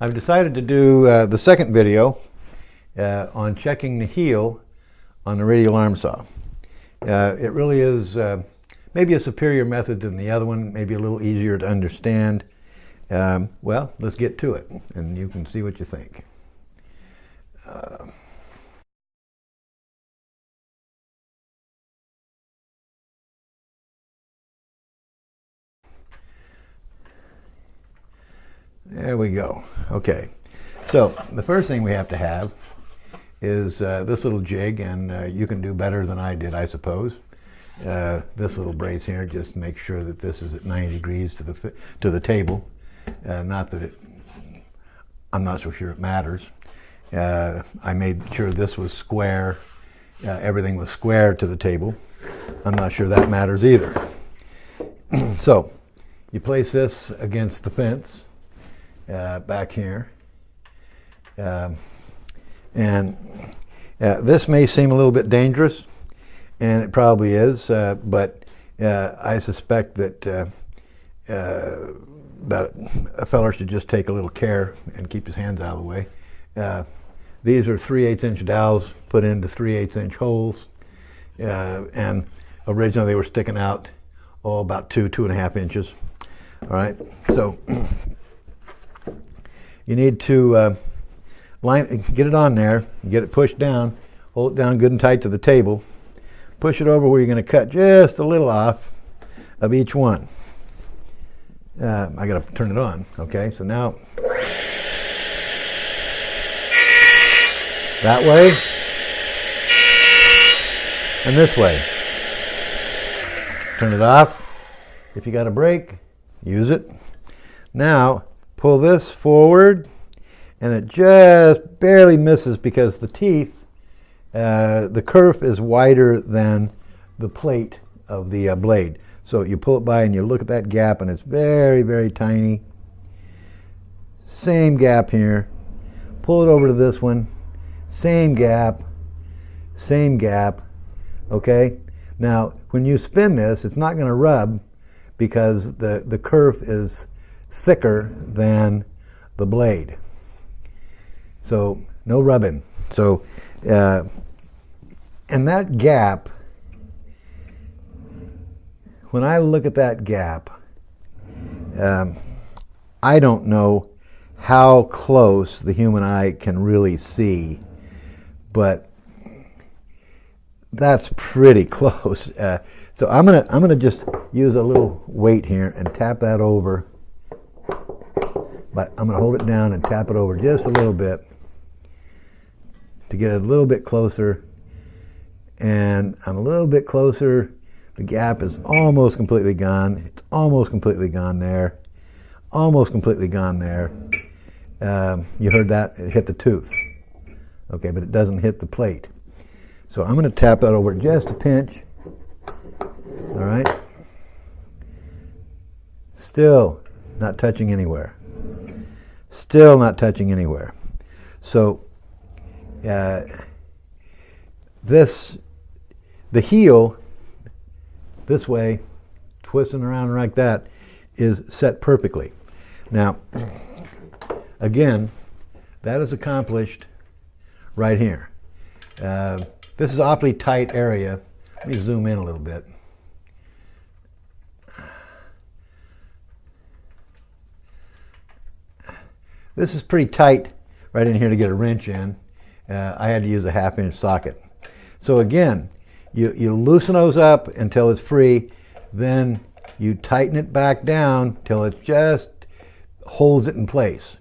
I've decided to do the second video on checking the heel on the radial arm saw. It really is maybe a superior method than the other one, maybe a little easier to understand. Well, let's get to it and you can see what you think. There we go. Okay, so the first thing we have to have is this little jig, and you can do better than I did, I suppose. This little brace here, just make sure that this is at 90 degrees to the table. Not that I'm not so sure it matters. I made sure this was square, everything was square to the table. I'm not sure that matters either. So you place this against the fence back here, and this may seem a little bit dangerous, and it probably is, but I suspect that a feller should just take a little care and keep his hands out of the way. These are 3/8 inch dowels put into 3/8 inch holes, and originally they were sticking out about 2.5 inches. All right, so you need to get it on there, get it pushed down, hold it down good and tight to the table, push it over where you're going to cut just a little off of each one. I got to turn it on. Okay, so now that way and this way. Turn it off. If you got a brake, use it. Now pull this forward, and it just barely misses because the teeth, the kerf is wider than the plate of the blade. So you pull it by and you look at that gap, and it's very, very tiny. Same gap here. Pull it over to this one. Same gap. Same gap. Okay? Now, when you spin this, it's not going to rub because the kerf is thicker than the blade. So no rubbing. So and that gap, when I look at that gap, I don't know how close the human eye can really see, but that's pretty close. So I'm gonna just use a little weight here and tap that over. But I'm going to hold it down and tap it over just a little bit to get it a little bit closer. And I'm a little bit closer. The gap is almost completely gone. It's almost completely gone there. Almost completely gone there. You heard that? It hit the tooth. Okay, but it doesn't hit the plate. So I'm going to tap that over just a pinch. All right. Still not touching anywhere. Still not touching anywhere. So the heel, this way, twisting around like that, is set perfectly. Now, again, that is accomplished right here. This is an awfully tight area. Let me zoom in a little bit. This is pretty tight right in here to get a wrench in. I had to use a 1/2 inch socket. So again, you loosen those up until it's free, then you tighten it back down till it just holds it in place.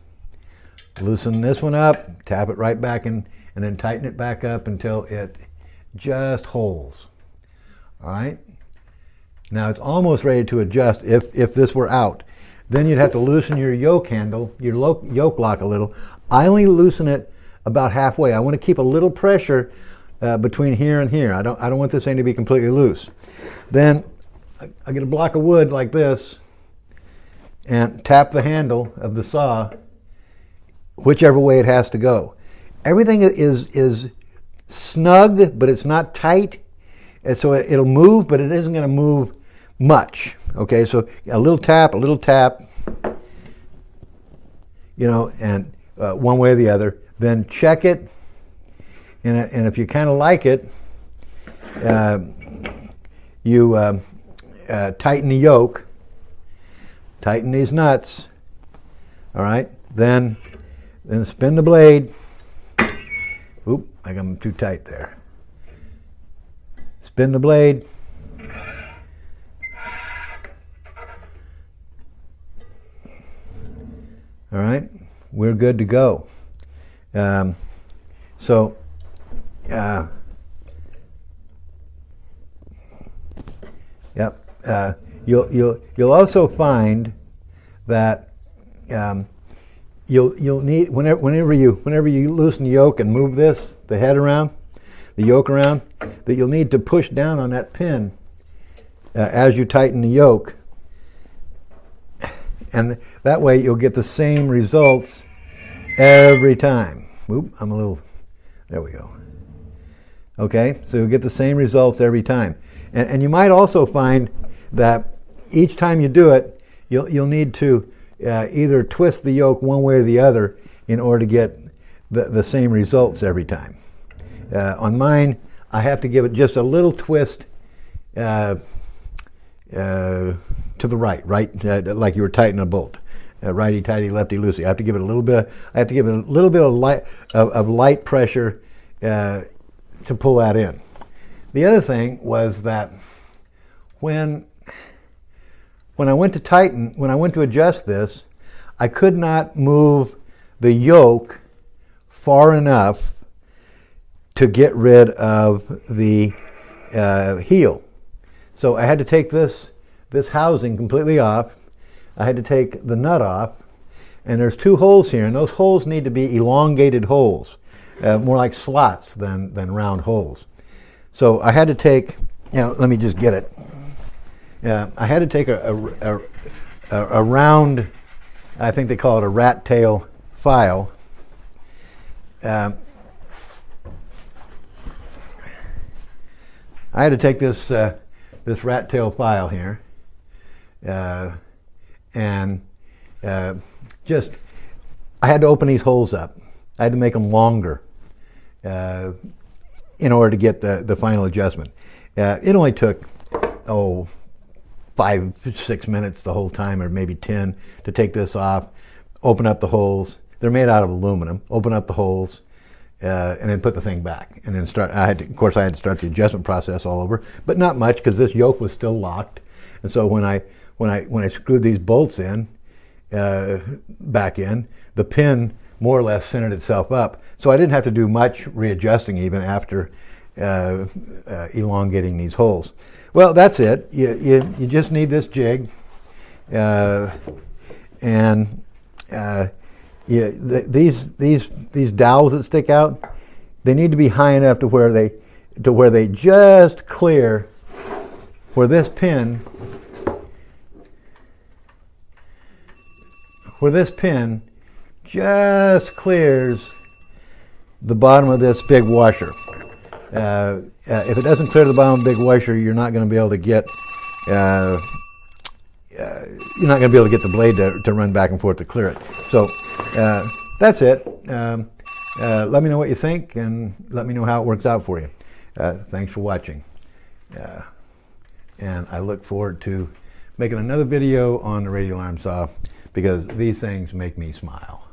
Loosen this one up, tap it right back in, and then tighten it back up until it just holds. All right? Now it's almost ready to adjust if this were out. Then you'd have to loosen your yoke handle, your yoke lock a little. I only loosen it about halfway. I want to keep a little pressure between here and here. I don't want this thing to be completely loose. Then I get a block of wood like this and tap the handle of the saw whichever way it has to go. Everything is snug, but it's not tight. And so it'll move, but it isn't going to move much. Okay, so a little tap, you know, and one way or the other. Then check it, and if you kind of like it, you tighten the yoke, tighten these nuts. All right, then spin the blade. Oop, I got them too tight there. Spin the blade. All right, we're good to go. Yep. You'll also find that you'll need whenever you loosen the yoke and move the head around, the yoke around, that you'll need to push down on that pin as you tighten the yoke, and that way you'll get the same results every time. Oop, there we go. Okay, so you'll get the same results every time, and you might also find that each time you do it, you'll need to either twist the yoke one way or the other in order to get the same results every time. On mine, I have to give it just a little twist to the right, like you were tightening a bolt, righty tighty, lefty loosey. I have to give it a little bit. Of light pressure to pull that in. The other thing was that when I went to adjust this, I could not move the yoke far enough to get rid of the heel. So I had to take this housing completely off. I had to take the nut off, and there's two holes here, and those holes need to be elongated holes, more like slots than round holes. So I had to take, let me just get it. I had to take a round, I think they call it a rat tail file. I had to take this rat tail file here, and I had to open these holes up. I had to make them longer in order to get the final adjustment. It only took 5-6 minutes the whole time, or maybe 10, to take this off, open up the holes. They're made out of aluminum. Open up the holes, and then put the thing back, and then start. I had to start the adjustment process all over, but not much because this yoke was still locked. And so when I screwed these bolts in, back in, the pin more or less centered itself up. So I didn't have to do much readjusting even after elongating these holes. Well, that's it. You just need this jig, and these dowels that stick out, they need to be high enough to where they just clear where this pin just clears the bottom of this big washer. If it doesn't clear the bottom of the big washer, you're not going to be able to get the blade to run back and forth to clear it. So that's it. Let me know what you think, and let me know how it works out for you. Thanks for watching. And I look forward to making another video on the Radial Arm Saw, because these things make me smile.